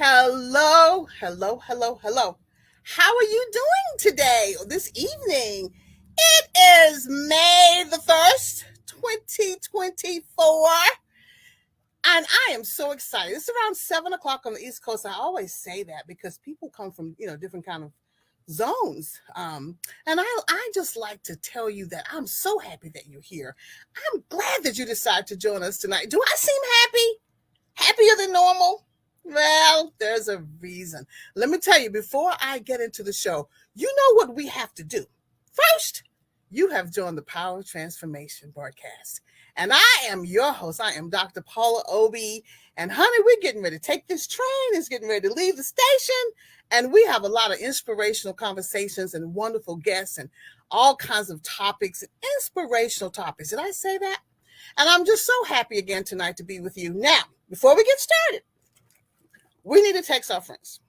Hello, hello, hello, hello. How are you doing today or this evening? It is May the 1st, 2024. And I am so excited. It's around 7 o'clock on the East Coast. I always say that because people come from, different kind of zones. And I just like to tell you that I'm so happy that you're here. I'm glad that you decided to join us tonight. Do I seem happy? Happier than normal? Well, there's a reason. Let me tell you, before I get into the show, you know what we have to do. First, you have joined the Power Transformation broadcast. And I am your host. I am Dr. Paula Obie. And honey, we're getting ready to take this train. It's getting ready to leave the station. And we have a lot of inspirational conversations and wonderful guests and all kinds of topics, inspirational topics. Did I say that? And I'm just so happy again tonight to be with you. Now, before we get started, we need to text our friends.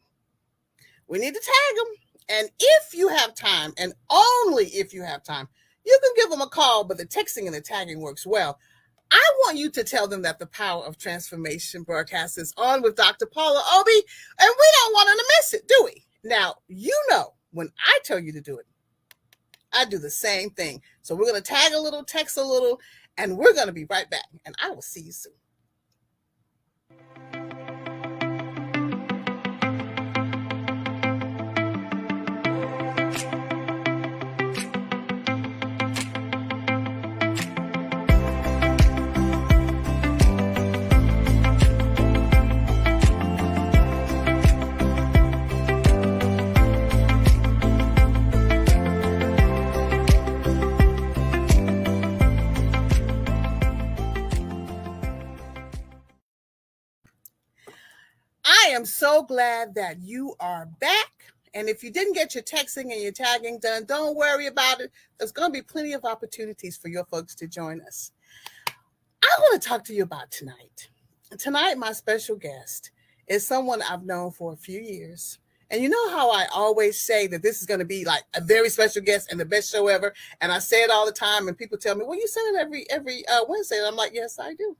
We need to tag them. And if you have time, and only if you have time, you can give them a call, but the texting and the tagging works well. I want you to tell them that the Power of Transformation broadcast is on with Dr. Paula Obie, and we don't want them to miss it, do we? Now, when I tell you to do it, I do the same thing. So we're going to tag a little, text a little, and we're going to be right back. And I will see you soon. I am so glad that you are back. And if you didn't get your texting and your tagging done, don't worry about it. There's going to be plenty of opportunities for your folks to join us. I want to talk to you about tonight. Tonight, my special guest is someone I've known for a few years. And you know how I always say that this is going to be like a very special guest and the best show ever. And I say it all the time. And people tell me, well, you say it every Wednesday. And I'm like, yes, I do.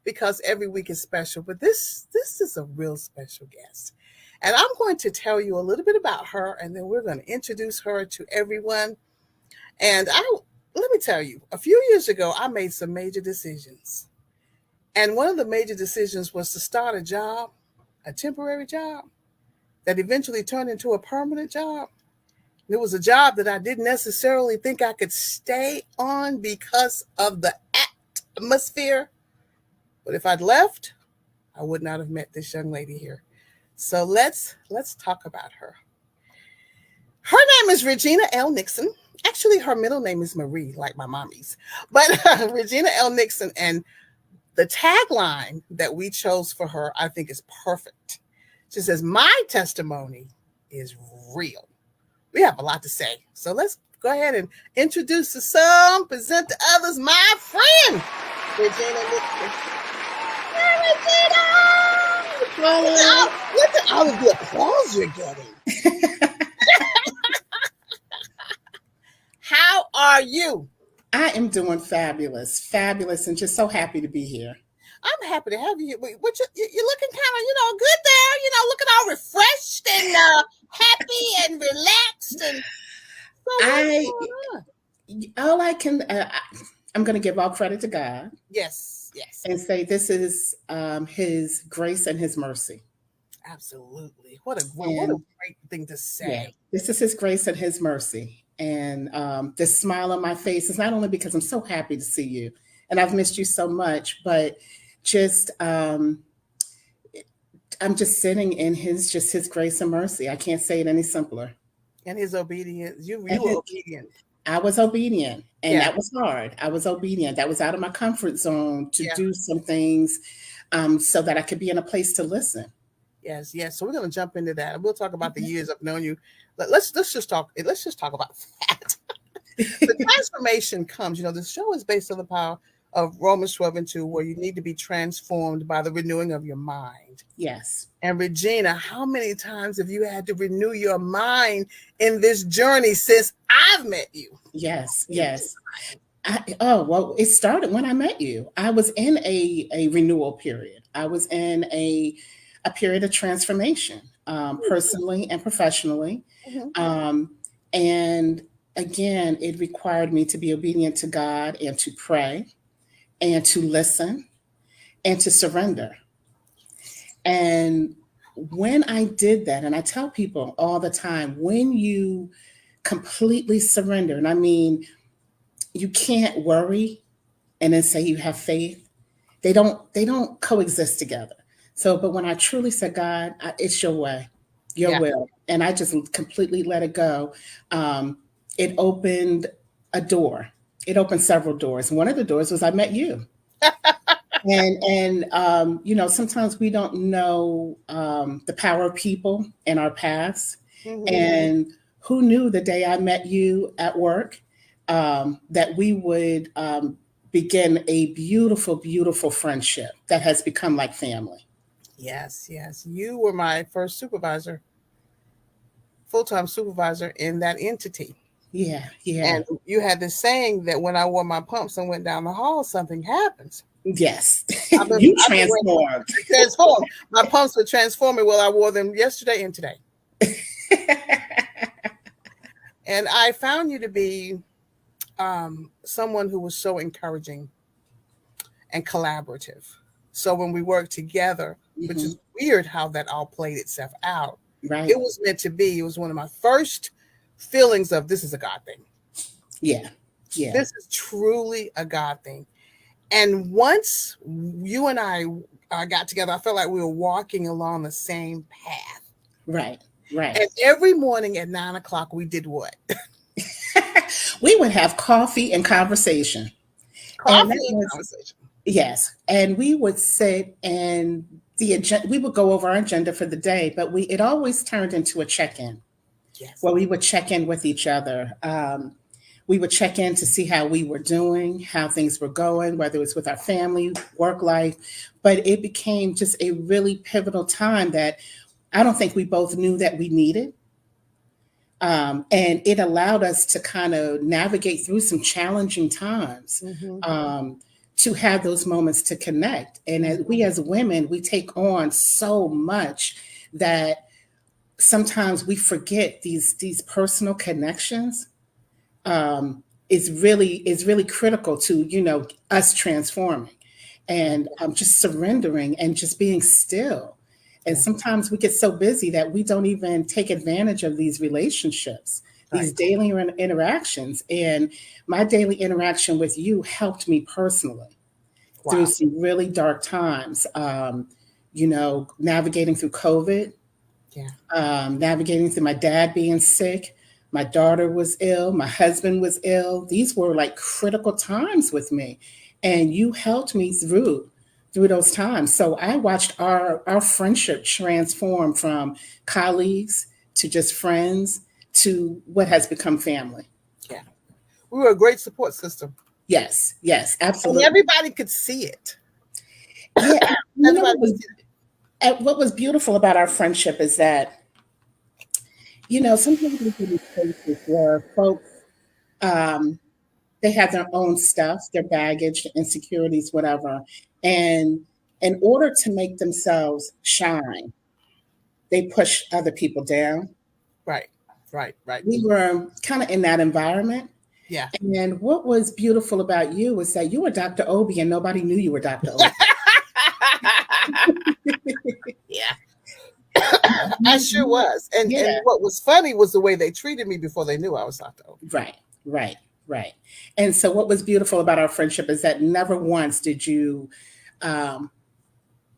Because every week is special, but this is a real special guest. And I'm going to tell you a little bit about her, and then we're going to introduce her to everyone. And let me tell you, a few years ago, I made some major decisions. And one of the major decisions was to start a job, a temporary job, that eventually turned into a permanent job. It was a job that I didn't necessarily think I could stay on because of the atmosphere. But if I'd left, I would not have met this young lady here. So let's talk about her. Her name is Regina L. Nickson. Actually, her middle name is Marie, like my mommy's. But Regina L. Nickson, and the tagline that we chose for her, I think, is perfect. She says, my testimony is real. We have a lot to say. So let's go ahead and introduce to some, present to others, my friend, Regina Nickson. Look at all of the applause you're getting. How are you? I am doing fabulous, and just so happy to be here. I'm happy to have you. You're looking kind of, good there. Looking all refreshed and happy and relaxed. And I'm going to give all credit to God. Yes. And say this is His grace and His mercy. Absolutely. What a great thing to say. Yeah, this is His grace and His mercy. And this smile on my face is not only because I'm so happy to see you, and I've missed you so much, but just I'm just sitting in His grace and mercy. I can't say it any simpler. And His obedience. You were obedient. I was obedient, and that was hard. I was obedient. That was out of my comfort zone to do some things so that I could be in a place to listen. Yes. So we're going to jump into that, and we'll talk about the years I've known you. Let's just talk about that. The transformation comes. The show is based on the power of Romans 12:2, where you need to be transformed by the renewing of your mind. Yes. And Regina, how many times have you had to renew your mind in this journey since I've met you? Yes. It started when I met you. I was in a renewal period. I was in a period of transformation, personally and professionally. Mhm. Um, and again, it required me to be obedient to God and to pray and to listen and to surrender. And when I did that, and I tell people all the time, when you completely surrender, and I mean, you can't worry and then say you have faith. They don't coexist together. So, but when I truly said, God, it's your way, your Yeah. will, and I just completely let it go, um, it opened a door. It opened several doors. One of the doors was I met you. And you know, sometimes we don't know the power of people in our paths. Mhm. And who knew the day I met you at work that we would begin a beautiful, beautiful friendship that has become like family. Yes, yes. You were my first supervisor, full-time supervisor in that entity. Yeah, yeah, And you had this saying that when I wore my pumps and went down the hall, something happens. yes. I've been You I've been wearing transformed. transformed. My pumps were transforming. Well, I wore them yesterday and today. And I found you to be someone who was so encouraging and collaborative. So when we worked together, which Mhm. is weird how that all played itself out, Right. it was meant to be. It was one of my first feelings of this is a God thing. Yeah, yeah, This is truly a God thing. And once you and I got together, I felt like we were walking along the same path. right, right. And every morning at 9 o'clock, we did what? We would have coffee and conversation. And Coffee that and was, conversation. yes. And we would sit and the agenda, we would go over our agenda for the day, but it always turned into a check-in Yes. where we would check in with each other. We would check in to see how we were doing, how things were going, whether it was with our family, work life. But it became just a really pivotal time that I don't think we both knew that we needed. And it allowed us to kind of navigate through some challenging times, Hmm. um, to have those moments to connect. And as we as women, we take on so much that sometimes we forget these personal connections, is really critical to, you know, us transforming and just surrendering and just being still. And Yeah. sometimes we get so busy that we don't even take advantage of these relationships, these Right. daily interactions. And my daily interaction with you helped me personally through Wow. some really dark times. You know, navigating through COVID, Yeah. navigating through my dad being sick. My daughter was ill. My husband was ill. These were like critical times with me. And you helped me through those times. So I watched our friendship transform from colleagues to just friends to what has become family. Yeah. We were a great support system, Yes, yes, and absolutely. everybody could see it. Yeah, and you know Everybody could see it. what was beautiful about our friendship is that, you know, sometimes we get these places where folks, um, they have their own stuff, their baggage, their insecurities, whatever. And in order to make themselves shine, they push other people down. Right. Right. Right. We were kind of in that environment. Yeah. And what was beautiful about you was that you were Dr. Obie and nobody knew you were Dr. Obie. Yeah. I sure was. And Yeah, what was funny was the way they treated me before they knew I was Dr. O. right, right, right. And so what was beautiful about our friendship is that never once did you, um,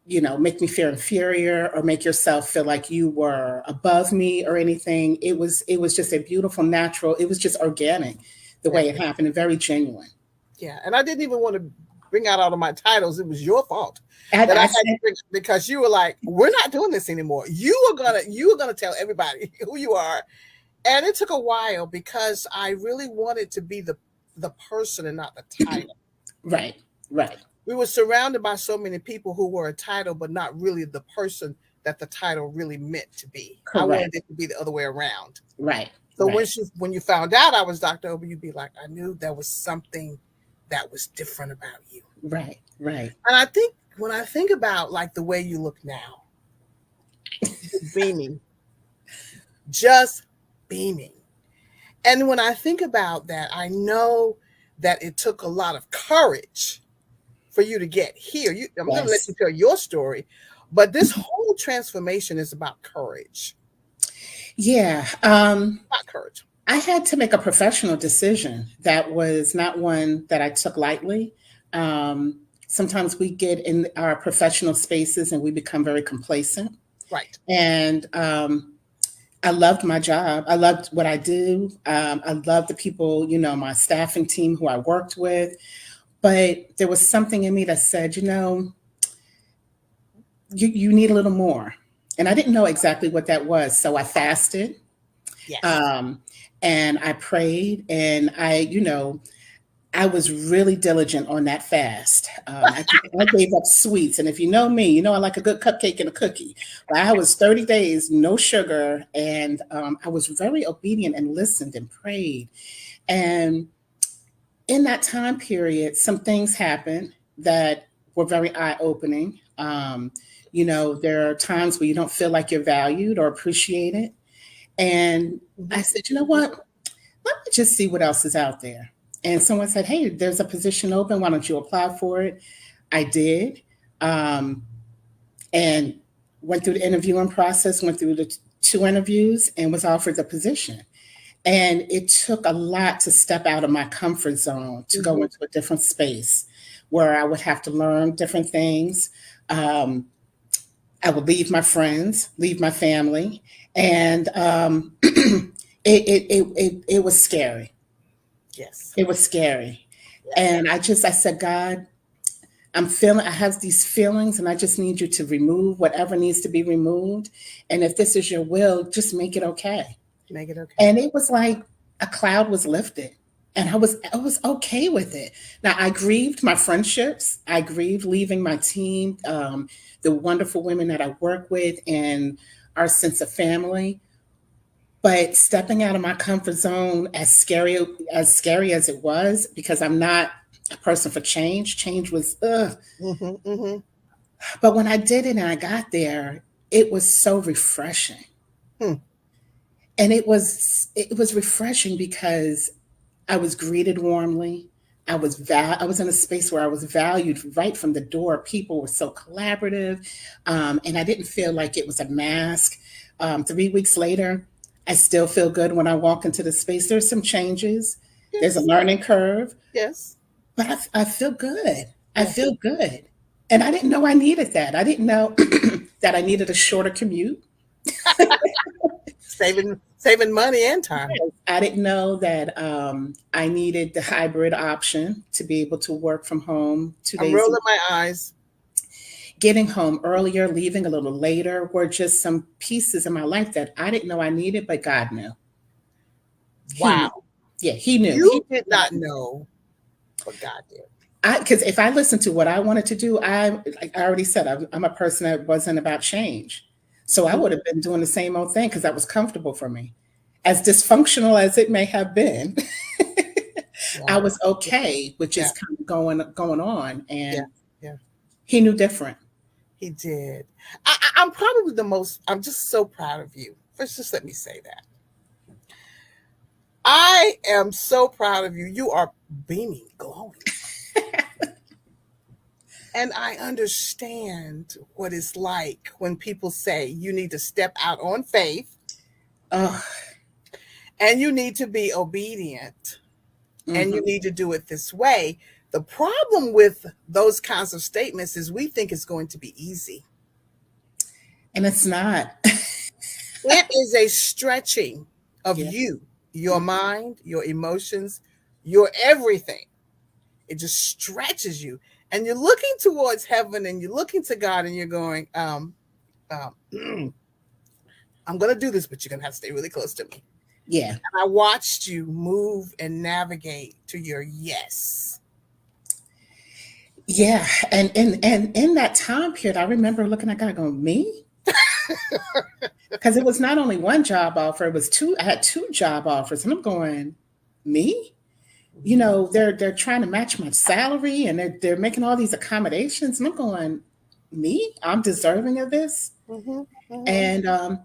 you know, make me feel inferior or make yourself feel like you were above me or anything. It was just a beautiful, natural, it was just organic the Yeah. way it happened and very genuine. Yeah. And I didn't even want to bring out all of my titles. It was your fault that I I had to said, bring because you were like, we're not doing this anymore. You are gonna tell everybody who you are. And it took a while because I really wanted to be the person and not the title. right, right, We were surrounded by so many people who were a title, but not really the person that the title really meant to be. I correct, wanted it to be the other way around. right, So right, when you found out I was Dr. Obi, you'd be like, I knew there was something that was different about you. right, right. And I think when I think about like the way you look now, just beaming, just beaming. And when I think about that, I know that it took a lot of courage for you to get here. I'm going to let Yes. you tell your story, but this whole transformation is about courage. Yeah. About courage. I had to make a professional decision that was not one that I took lightly. Sometimes we get in our professional spaces and we become very complacent. Right. And I loved my job. I loved what I do. I loved the people, my staffing team who I worked with. But there was something in me that said, you need a little more. And I didn't know exactly what that was. So I fasted. Yes. Um, and I prayed and I was really diligent on that fast. I gave up sweets. And if you know me, I like a good cupcake and a cookie. But I was 30 days, no sugar. And I was very obedient and listened and prayed. And in that time period, some things happened that were very eye opening. There are times where you don't feel like you're valued or appreciated. And I Mhm. said, you know what? Let me just see what else is out there. And someone said, hey, there's a position open. Why don't you apply for it? I did. Um, and went through the interviewing process, went through the two interviews, and was offered the position. And it took a lot to step out of my comfort zone to go Mhm. into a different space where I would have to learn different things. Um, I would leave my friends, leave my family, and it was scary. Yes. It was scary. Yes. And I said, God, I have these feelings and I just need you to remove whatever needs to be removed. And if this is your will, just make it okay. Make it okay. And it was like a cloud was lifted. And I was okay with it. Now I grieved my friendships. I grieved leaving my team, the wonderful women that I work with, and our sense of family. But stepping out of my comfort zone, as scary as it was, because I'm not a person for change. Change was ugh. Hmm. Hmm. But when I did it and I got there, it was so refreshing. Hmm. And it was refreshing because I was greeted warmly. I was in a space where I was valued right from the door. People were so collaborative, and I didn't feel like it was a mask. 3 weeks later, I still feel good when I walk into the space. There's some changes. There's a Yes. learning curve, Yes. but I feel good. I Yes. feel good, and I didn't know I needed that. I didn't know that I needed a shorter commute. Saving money and time. I didn't know that I needed the hybrid option to be able to work from home two I'm days a rolling week. my eyes. Getting home earlier, leaving a little later were just some pieces in my life that I didn't know I needed, but God knew. He knew. Wow. Yeah, He knew. You did not know, but God did. Because if I listened to what I wanted to do, like I already said, I'm a person that wasn't about change. So I would Mhm. have been doing the same old thing because that was comfortable for me. As dysfunctional as it may have been, I Wow. was okay with Yeah. just kind of going on. Yeah. And Yeah. he knew different. He did. I'm probably the most. I'm just so proud of you. First, just let me say that I am so proud of you. You are beaming, glowing, and I understand what it's like when people say you need to step out on faith Oh, and you need to be obedient and you hmm. need to do it this way. The problem with those kinds of statements is we think it's going to be easy. And it's not. It is a stretching of Yeah. you, your mind, your emotions, your everything. It just stretches you. And you're looking towards heaven and you're looking to God and you're going, I'm going to do this, but you're going to have to stay really close to me. Yeah. And I watched you move and navigate to your yes. Yeah. And in that time period, I remember looking at God going, me? Because it was not only one job offer, it was two. I had two job offers. And I'm going, me? They're trying to match my salary and they're making all these accommodations. And I'm going, me? I'm deserving of this? Mm-hmm. Mm-hmm. And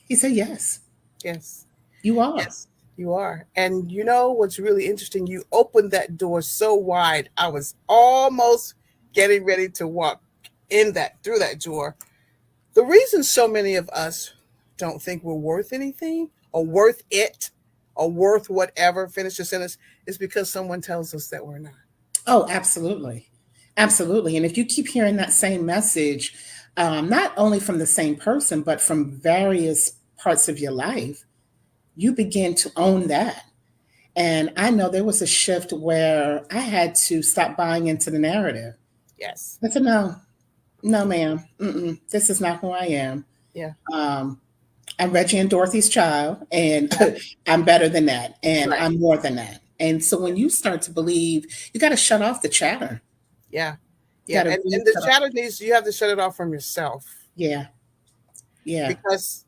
he said, yes, Yes. you are. Yes, you are. And you know what's really interesting? You opened that door so wide. I was almost getting ready to walk in that through that door. The reason so many of us don't think we're worth anything or worth it or worth whatever, finish your sentence, is because someone tells us that we're not. Oh, absolutely. Absolutely. And if you keep hearing that same message, not only from the same person, but from various parts of your life, you begin to own that. And I know there was a shift where I had to stop buying into the narrative. Yes. I said, no, no, ma'am, this is not who I am. Yeah. Um, I'm Reggie and Dorothy's child, and Yeah. I'm better than that, and Right. I'm more than that. And so when you start to believe, you got to shut off the chatter. Yeah. You Yeah. got to really And the shut off. shadow needs you have to shut it off from yourself Yeah, yeah, because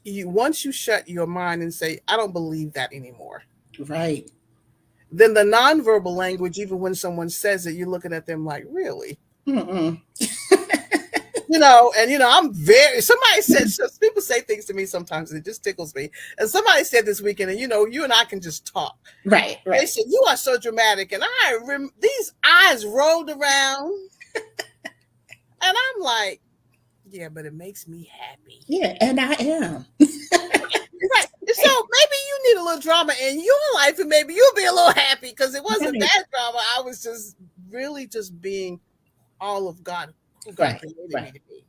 you once you shut your mind and say, I don't believe that anymore, right. then the nonverbal language, even when someone says it, you're looking at them like, really? Mm-mm. And I'm very, somebody said, so people say things to me sometimes and it just tickles me. And somebody said this weekend, and you and I can just talk. Right, They right. said, you are so dramatic. And these eyes rolled around, and I'm like, yeah, but it makes me happy. Yeah, and I am. Right. So maybe you need a little drama in your life, and maybe you'll be a little happy because it wasn't Right, that drama. I was just really just being all of God, who God right, created me right. to be,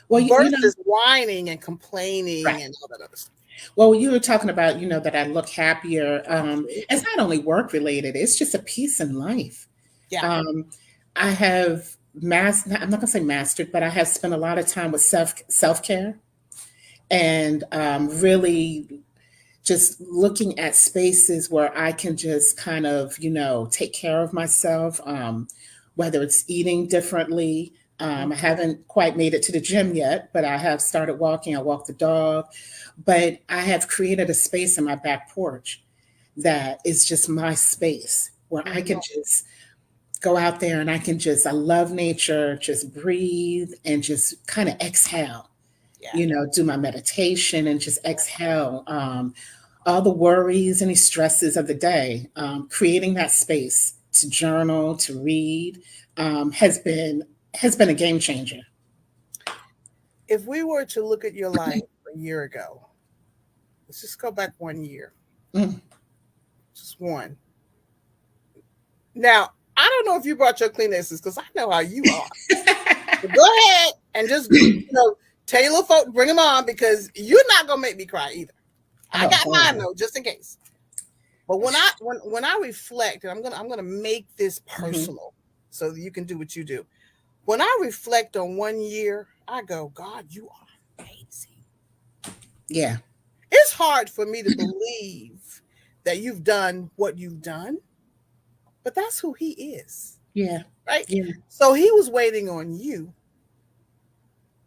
Well, versus whining and complaining right. and all that other stuff. Well, you were talking about, that I look happier. It's Absolutely. not only work related; it's just a peace in life. Yeah. Um, I have I'm not gonna say mastered, but I have spent a lot of time with self care, and really just looking at spaces where I can just kind of, take care of myself, whether it's eating differently. I haven't quite made it to the gym yet, but I have started walking. I walk the dog, but I have created a space in my back porch that is just my space where I Mm-hmm. can just go out there and I love nature, just breathe and just kind of exhale, Yeah. do my meditation and just exhale all the worries, any stresses of the day. Creating that space to journal, to read, has been a game changer. If we were to look at your life a year ago, let's just go back 1 year, Mm. just one. Now, I don't know if you brought your Kleenexes because I know how you are. But go ahead and just tell your little folk bring them on because you're not gonna make me cry either. I Oh, got mine horrible. though, just in case. But when I reflect, and I'm gonna make this Hmm. personal so that you can do what you do. When I reflect on 1 year, I go, God, you are amazing. Yeah, It's hard for me to believe that you've done what you've done, but that's who he is, yeah, right? yeah, So he was waiting on you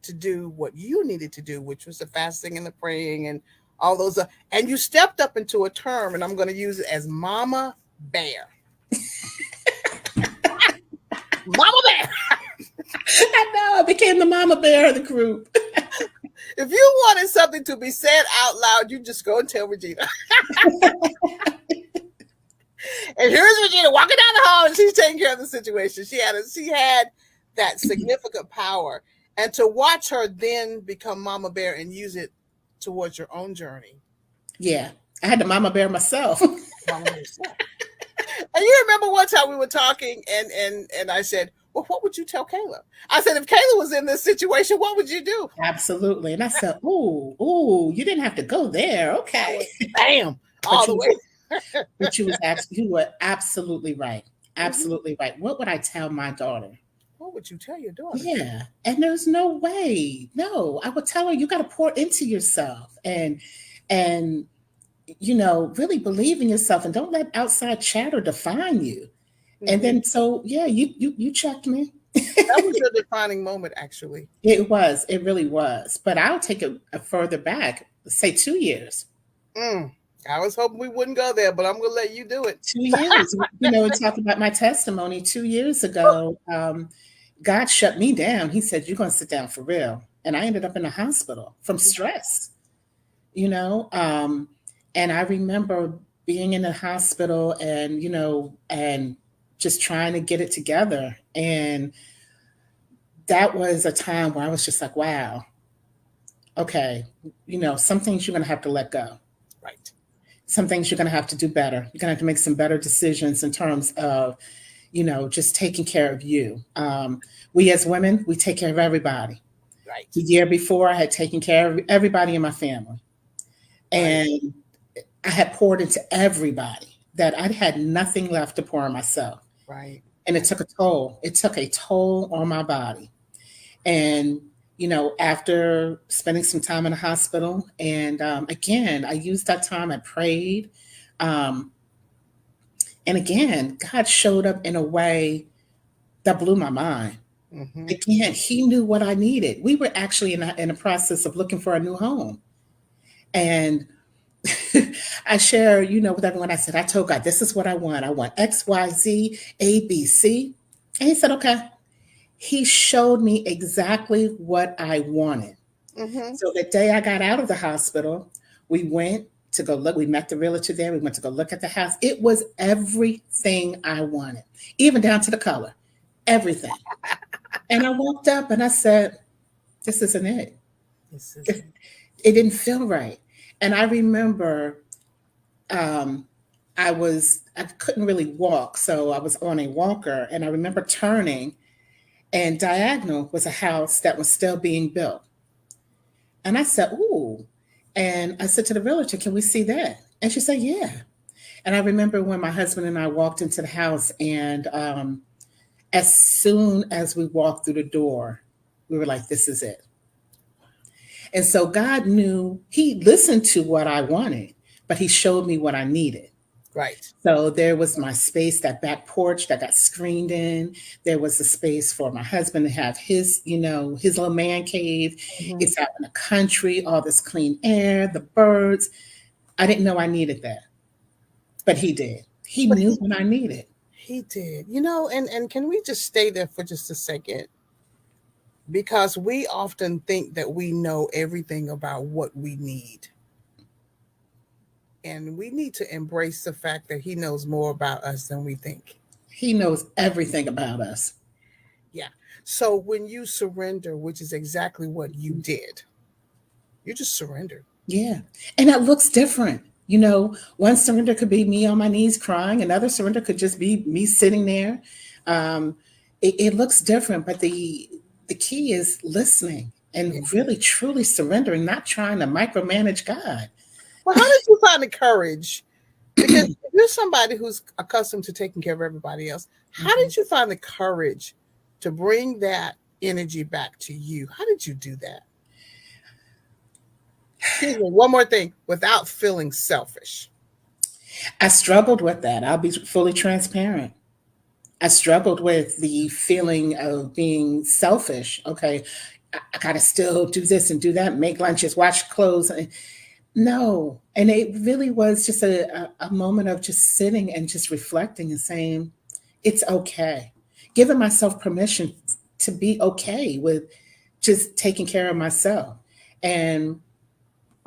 to do what you needed to do, which was the fasting and the praying and all those. And you stepped up into a term, and I'm going to use it as Mama Bear. Mama Bear. I know. I became the mama bear of the group. If you wanted something to be said out loud, you just go and tell Regina. And here's Regina walking down the hall, and she's taking care of the situation. She had that significant power, and to watch her then become Mama Bear and use it towards your own journey. Yeah, I had the mama bear myself. Mama Bear stuff. And you remember one time we were talking, and I said, "Well, what would you tell Kayla?" I said, "If Kayla was in this situation, what would you do?" Absolutely. And I said, "Ooh, ooh, you didn't have to go there. I Okay." went, "Bam!" But all the you way. you were absolutely right. Mhm. Absolutely right. What would I tell my daughter? What would you tell your daughter? Yeah. And there's no way. No, I would tell her you got to pour into yourself and really believe in yourself and don't let outside chatter define you. And Mhm. then so yeah, you checked me. That was your defining moment, actually. It was. It really was. But I'll take it a further back, say 2 years. Mm. I was hoping we wouldn't go there, but I'm going to let you do it. 2 years. And talk about my testimony 2 years ago. God shut me down. He said, "You're going to sit down for real." And I ended up in the hospital from Yeah. stress, you know. And I remember being in the hospital and, and just trying to get it together. And that was a time where I was just like, wow, okay, some things you're going to have to let go. Right. Some things you're going to have to do better. You're going to have to make some better decisions in terms of, just taking care of you. We as women, we take care of everybody. Right. The year before, I had taken care of everybody in my family. Right. And I had poured into everybody that I had nothing left to pour on myself. Right. And it took a toll. It took a toll on my body. And, after spending some time in the hospital, and again, I used that time, I prayed. Um, and again, God showed up in a way that blew my mind. Mm-hmm. Again, He knew what I needed. We were actually in a process of looking for a new home. And I share, with everyone. I said, I told God, this is what I want. I want X, Y, Z, A, B, C. And He said, okay. He showed me exactly what I wanted. Mm-hmm. So the day I got out of the hospital, we went to go look. We met the realtor there. We went to go look at the house. It was everything I wanted, even down to the color, everything. And I walked up and I said, this isn't it. This is It, it didn't feel right. And I remember um, I couldn't really walk, so I was on a walker, and I remember turning, and diagonal was a house that was still being built, and I said, "Ooh," and I said to the realtor, "Can we see that?" And she said, "Yeah." And I remember when my husband and I walked into the house, and as soon as we walked through the door, we were like, "This is it." And so God knew, He listened to what I wanted, but He showed me what I needed. right. So there was my space, that back porch that got screened in. There was a space for my husband to have his little man cave. Mm-hmm. It's out in the country, all this clean air, the birds. I didn't know I needed that, but He did. He But knew what I needed. he did, and can we just stay there for just a second? Because we often think that we know everything about what we need. And we need to embrace the fact that he knows more about us than we think. He knows everything about us. Yeah. So when you surrender, which is exactly what you did, you just surrendered. Yeah. And that looks different. One surrender could be me on my knees crying, another surrender could just be me sitting there. Um, it looks different, but the key is listening and Yeah. really truly surrendering, not trying to micromanage God. Well, how did you find the courage? Because if you're somebody who's accustomed to taking care of everybody else, how Mhm. did you find the courage to bring that energy back to you? How did you do that? Excuse me, one more thing, without feeling selfish. I struggled with that. I'll be fully transparent. I struggled with the feeling of being selfish. Okay, I got to still do this and do that, make lunches, wash clothes. No. And it really was just a moment of just sitting and just reflecting and saying, it's okay. Giving myself permission to be okay with just taking care of myself. And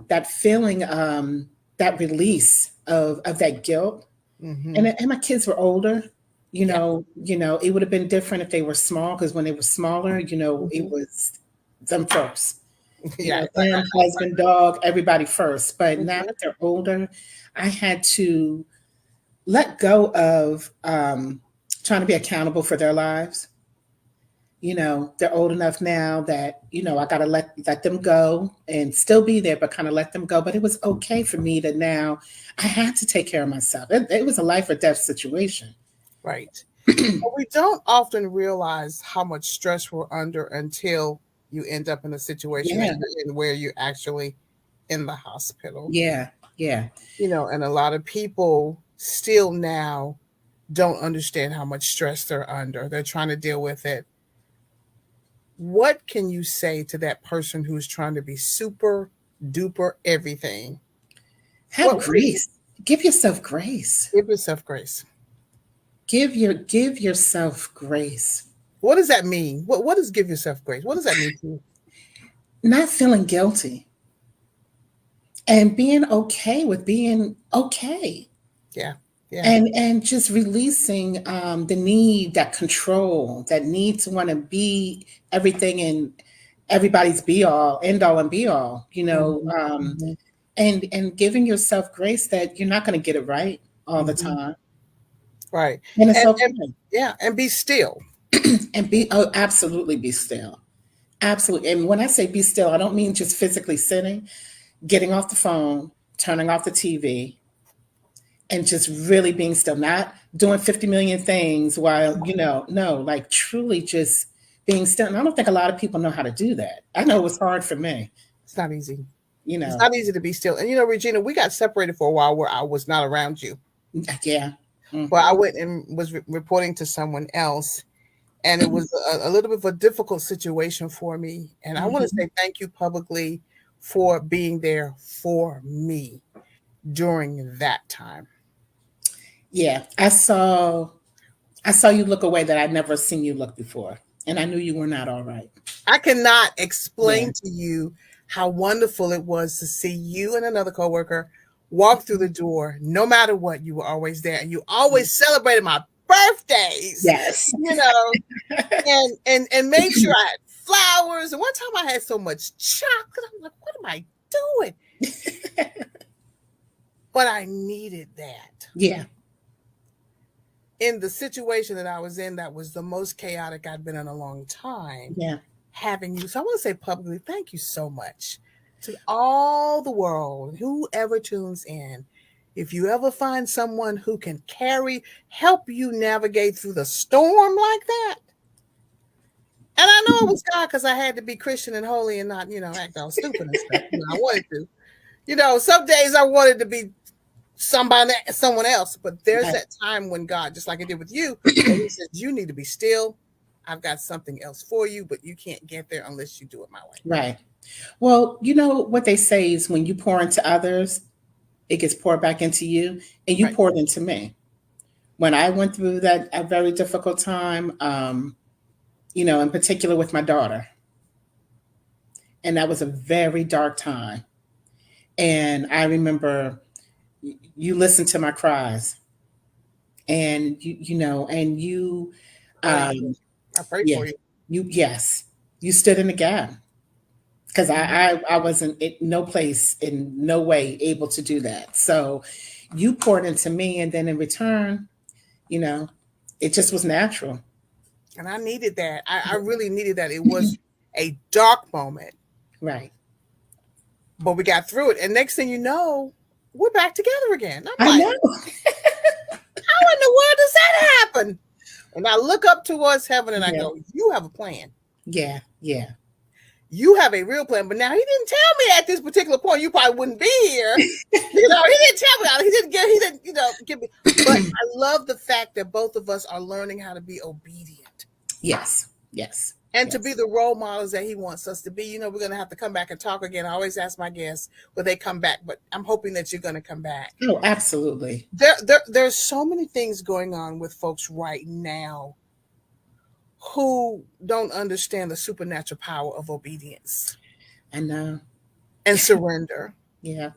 that feeling, that release of that guilt. Mm-hmm. And my kids were older. Yeah. It would have been different if they were small, because when they were smaller, it Mm-hmm. was them first. Yeah. Them, husband, dog, everybody first. But now Mhm. that they're older, I had to let go of trying to be accountable for their lives. They're old enough now that, I got to let them go and still be there, but kind of let them go. But it was okay for me to now, I had to take care of myself. It was a life or death situation. Right. But we don't often realize how much stress we're under until you end up in a situation that Yeah, you're in where you're actually in the hospital. yeah, yeah. And a lot of people still now don't understand how much stress they're under. They're trying to deal with it. What can you say to that person who's trying to be super duper everything? Have grace. Give yourself grace. Give yourself grace. Give yourself grace. What does that mean? What does give yourself grace? What does that mean to you? Not feeling guilty and being okay with being okay. Yeah. Yeah. And just releasing the need, that control, that need to want to be everything and everybody's be all, end all and be all, Hmm. Hmm. and giving yourself grace that you're not going to get it right all the Hmm. time, Right. and it's And okay. yeah, and be still. And be, oh, absolutely be still, absolutely. And when I say be still, I don't mean just physically sitting, getting off the phone, turning off the TV, and just really being still, not doing 50 million things while, no, like truly just being still. And I don't think a lot of people know how to do that. I know it was hard for me, It's not easy. you It's know. not easy to be still. And Regina, we got separated for a while where I was not around you. Yeah. Well, I Hmm. went and was reporting to someone else, and it was a little bit of a difficult situation for me. And I want to Hmm. say thank you publicly for being there for me during that time. Yeah. I saw you look away that I'd never seen you look before. And I knew you were not all right. I cannot Yeah. explain to you how wonderful it was to see you and another coworker walk through the door. No matter what, you were always there, and you always celebrated my birthdays. Yes. You know, and made sure I had flowers. And one time I had so much chocolate, I'm like, what am I doing? But I needed that Yeah. in the situation that I was in. That was the most chaotic I'd been in a long time. Yeah. Having you, so I want to say publicly, thank you so much to all the world, whoever tunes in. If you ever find someone who can help you navigate through the storm like that, and I know it was God because I had to be Christian and holy and not, act all stupid and stuff. I wanted to. Some days I wanted to be someone else, but there's Right. that time when God, just like I did with you, where He says, you need to be still. I've got something else for you, but you can't get there unless you do it my way. Right. Well, you know what they say is when you pour into others, it gets poured back into you, and you Right. poured into me. When I went through that a very difficult time, in particular with my daughter, and that was a very dark time. And I remember you listened to my cries, and and you, Prayed. um, I prayed yeah, for you. yes, you stood in the gap because Mhm. I wasn't in no place, in no way able to do that. So you poured into me, and then in return, you know, it just was natural. And I needed that. I really needed that. It was a dark moment, Right. but we got through it. And next thing you know, we're back together again. I'm I like, know. how in the world does that happen? And I look up towards heaven and I Yeah. go, you have a plan. Yeah. Yeah. You have a real plan. But now he didn't tell me at this particular point you probably wouldn't be here. He didn't tell me. Give me. But I love the fact that both of us are learning how to be obedient Yes. Yes. and to be Yes. the role models that he wants us to be. We're going to have to come back and talk again. I always ask my guests will they come back, but I'm hoping that you're going to come back. Oh, absolutely. There's so many things going on with folks right now who don't understand the supernatural power of obedience I know. and surrender. Yeah.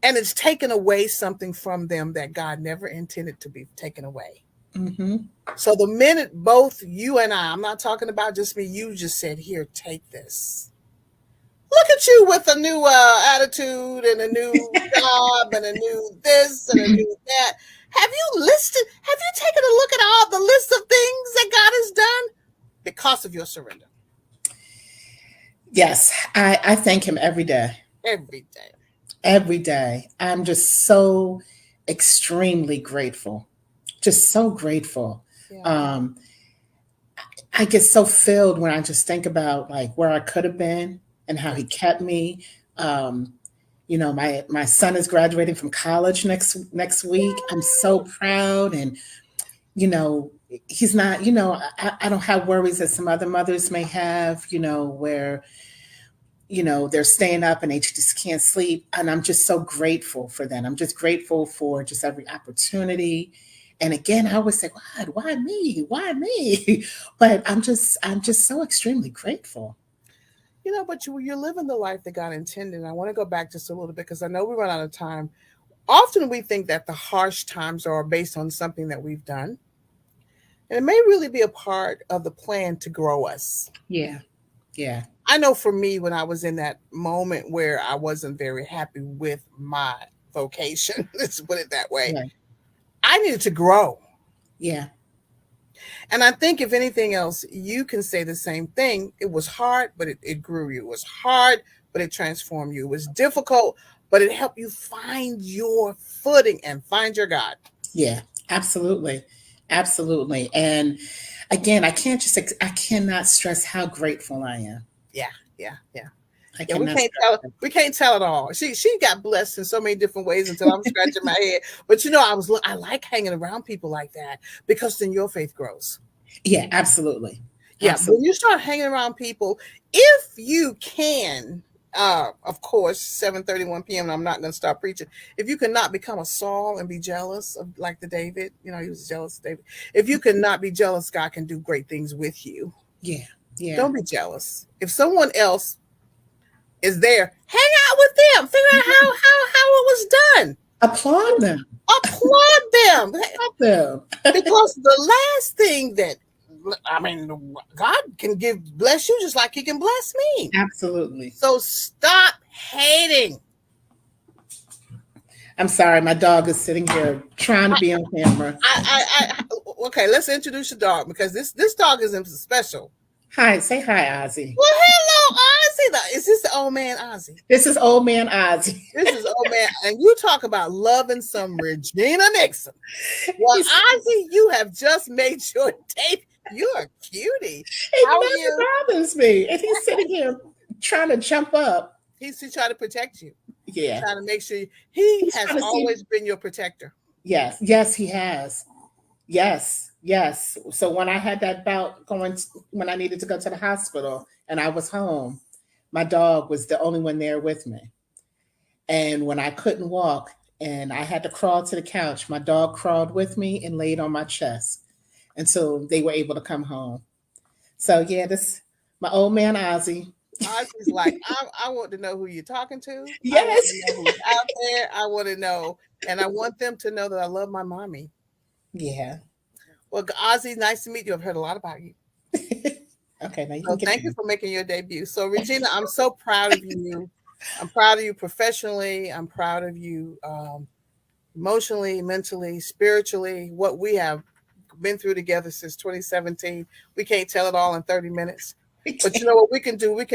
And it's taken away something from them that God never intended to be taken away. Mm-hmm. So the minute both you and I'm not talking about just me, you just said, here, take this. Look at you with a new attitude and a new job and a new this and a new that. Have you taken a look at all the list of things that God has done because of your surrender Yes. I thank him every day. every day? Every day. I'm just so extremely grateful. Just so grateful. Yeah. Um, I get so filled when I just think about like where I could have been and how he kept me. Um, my son is graduating from college next week. I'm so proud, and you know, he's not. I don't have worries that some other mothers may have. Where they're staying up and they just can't sleep, and I'm just so grateful for that. I'm just grateful for just every opportunity, And again, I always say, why me? Why me? But I'm just so extremely grateful. But you're living the life that God intended. And I want to go back just a little bit because I know we run out of time. Often we think that the harsh times are based on something that we've done, and it may really be a part of the plan to grow us. Yeah. Yeah. I know for me, when I was in that moment where I wasn't very happy with my vocation, let's put it that way, Yeah. I needed to grow. Yeah. And I think, if anything else, you can say the same thing. It was hard, but it grew you. It was hard, but it transformed you. It was difficult, but it helped you find your footing and find your God. Yeah. Absolutely. Absolutely. And again, I cannot stress how grateful I am. Yeah, yeah, yeah. I Yeah, we cannot can't stress tell it. we can't tell it all. She got blessed in so many different ways until I'm scratching my head. But I like hanging around people like that because then your faith grows. Yeah, absolutely. Yeah, when Absolutely. you start hanging around people, if you can, of course, 7:31 p.m. and I'm not going to start preaching. If you cannot become a Saul and be jealous of, like the David, he was jealous of David. If you cannot be jealous, God can do great things with you. Yeah. Yeah. Don't be jealous. If someone else is there, hang out with them. Figure out how it was done. Applaud them. Applaud them. Applaud them. Because the last thing that, I mean, God can bless you just like He can bless me. Absolutely. So stop hating. I'm sorry, my dog is sitting here trying to be on camera. Okay, let's introduce the dog because this dog is special. Hi, say hi, Ozzy. Well, hello, Ozzy. Is this the old man Ozzy? This is old man Ozzy. This is old man, and you talk about loving some Regina Nickson. Well, Ozzy, you have just made your day. You're a cutie. How are It you? never bothers me. And he's sitting here trying to jump up. He's trying to protect you. Yeah. Trying to make sure he He's has trying to see. always been your protector. Yes. Yes, he has. Yes. Yes. So when I had that bout when I needed to go to the hospital and I was home, my dog was the only one there with me. And when I couldn't walk and I had to crawl to the couch, my dog crawled with me and laid on my chest until they were able to come home. So yeah, this my old man Ozzy. Ozzy's like, I want to know who you're talking to. I want Yes. to know who's out there. I want to know, and I want them to know that I love my mommy. Yeah. Well, Ozzy, nice to meet you. I've heard a lot about you. Okay, now you can So get thank you for making your debut. So Regina, I'm so proud of you. I'm proud of you professionally. I'm proud of you emotionally, mentally, spiritually. What we have been through together since 2017. We can't tell it all in 30 minutes. But you know what we can do? We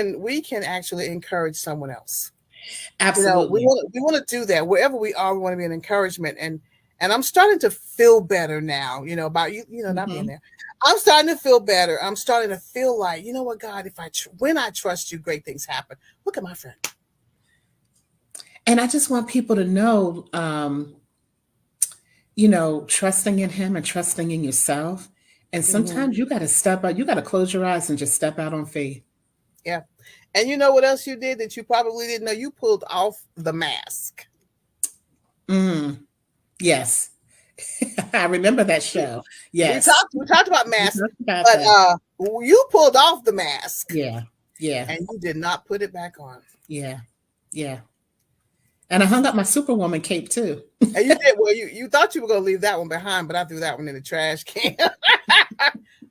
can actually encourage someone else. We Absolutely. want to do that wherever we are. We want to be an encouragement, and I'm starting to feel better now. About not being Mhm. there. I'm starting to feel better. I'm starting to feel like, you know what, God, when I trust you, great things happen. Look at my friend. And I just want people to know, trusting in him and trusting in yourself. And Hmm. sometimes you got to step out, you got to close your eyes and just step out on faith. Yeah, and you know what else you did that you probably didn't know? You pulled off the mask. Mm, yes. I remember that show. We Yes. talked we talked about We masks, talked about but that. you pulled off the mask Yeah. Yeah. and you did not put it back on. Yeah. Yeah. And I hung up my Superwoman cape too. And you did well. You thought you were gonna leave that one behind, but I threw that one in the trash can.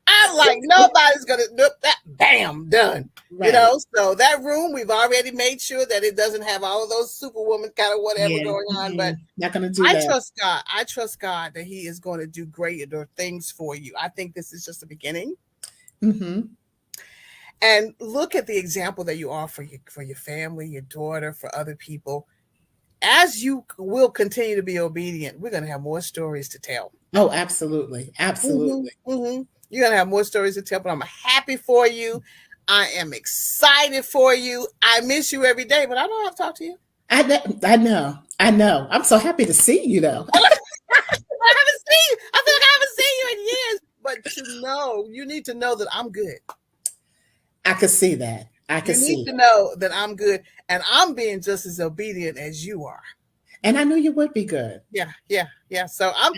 I'm like, nobody's gonna nope that. Bam, done. Right. So that room we've already made sure that it doesn't have all of those Superwoman kind of whatever Yeah. going on. But Not going to do I that. trust God. I trust God that He is going to do greater things for you. I think this is just the beginning. Hmm. And look at the example that you are for your family, your daughter, for other people. As you will continue to be obedient, we're going to have more stories to tell. Oh, absolutely. Hmm. Absolutely. Hmm. You're going to have more stories to tell, but I'm happy for you. I am excited for you. I miss you every day, but I don't have to talk to you. I know. I know. I'm so happy to see you though. I haven't seen you. I feel like I haven't seen you in years. But you need to know that I'm good. I could see that. I could You need see to it. know that I'm good, and I'm being just as obedient as you are. And I knew you would be good. Yeah. So I'm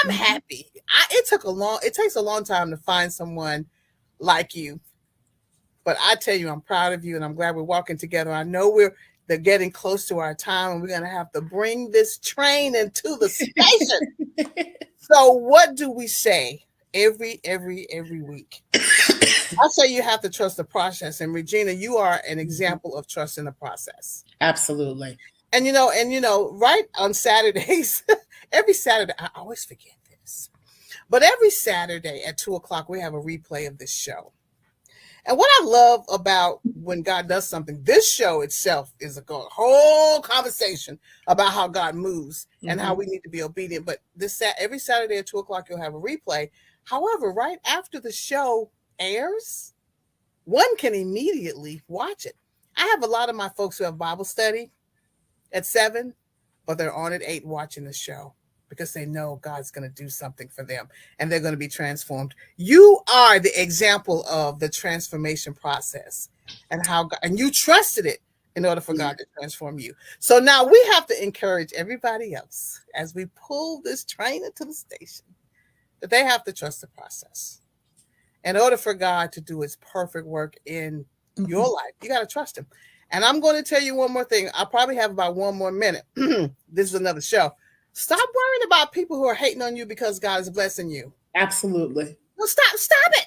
Mhm. happy. It takes a long time to find someone like you. But I tell you, I'm proud of you and I'm glad we're walking together. I know they're getting close to our time and we're gonna have to bring this train into the station. So what do we say every week? I say you have to trust the process. And Regina, you are an Mhm. example of trusting the process. Absolutely. Right on Saturdays, every Saturday, I always forget this. But every Saturday at 2 o'clock, we have a replay of this show. And what I love about when God does something, this show itself is a whole conversation about how God moves and how Mhm. we need to be obedient. But every Saturday at 2 o'clock, you'll have a replay. However, right after the show airs, one can immediately watch it. I have a lot of my folks who have Bible study at 7, but they're on at 8 watching the show because they know God's going to do something for them and they're going to be transformed. You are the example of the transformation process and and you trusted it in order for Yeah. God to transform you. So now we have to encourage everybody else as we pull this train into the station that they have to trust the process. In order for God to do his perfect work in your Mhm. life, you got to trust him. And I'm going to tell you one more thing. I probably have about one more minute. This is another show. Stop worrying about people who are hating on you because God is blessing you. Absolutely. Well, stop it.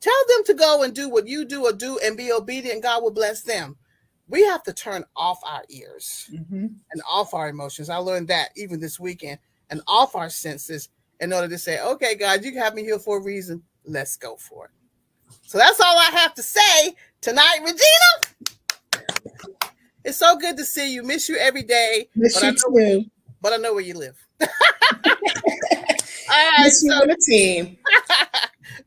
Tell them to go and do what you do or do and be obedient. God will bless them. We have to turn off our ears Mhm. and off our emotions. I learned that even this weekend, and off our senses in order to say, okay, God, you have me here for a reason. Let's go for it. So that's all I have to say tonight, Regina. It's so good to see you. Miss you every day, Miss but I you know too. but I know where you live. All right, Miss you so and a team.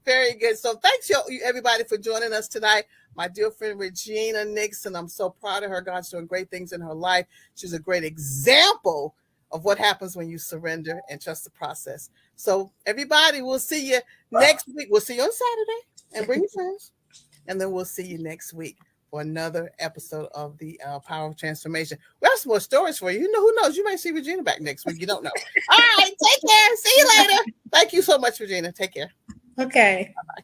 very good. So thanks you everybody for joining us tonight. My dear friend Regina Nickson. I'm so proud of her. God's doing great things in her life. She's a great example of what happens when you surrender and trust the process. So everybody, we'll see you next week. We'll see you on Saturday and bring your friends. And then we'll see you next week for another episode of the Power of Transformation. We have some more stories for you. Who knows? You may see Regina back next week. You don't know. All right, take care. See you later. Thank you so much, Regina. Take care. Okay. Bye.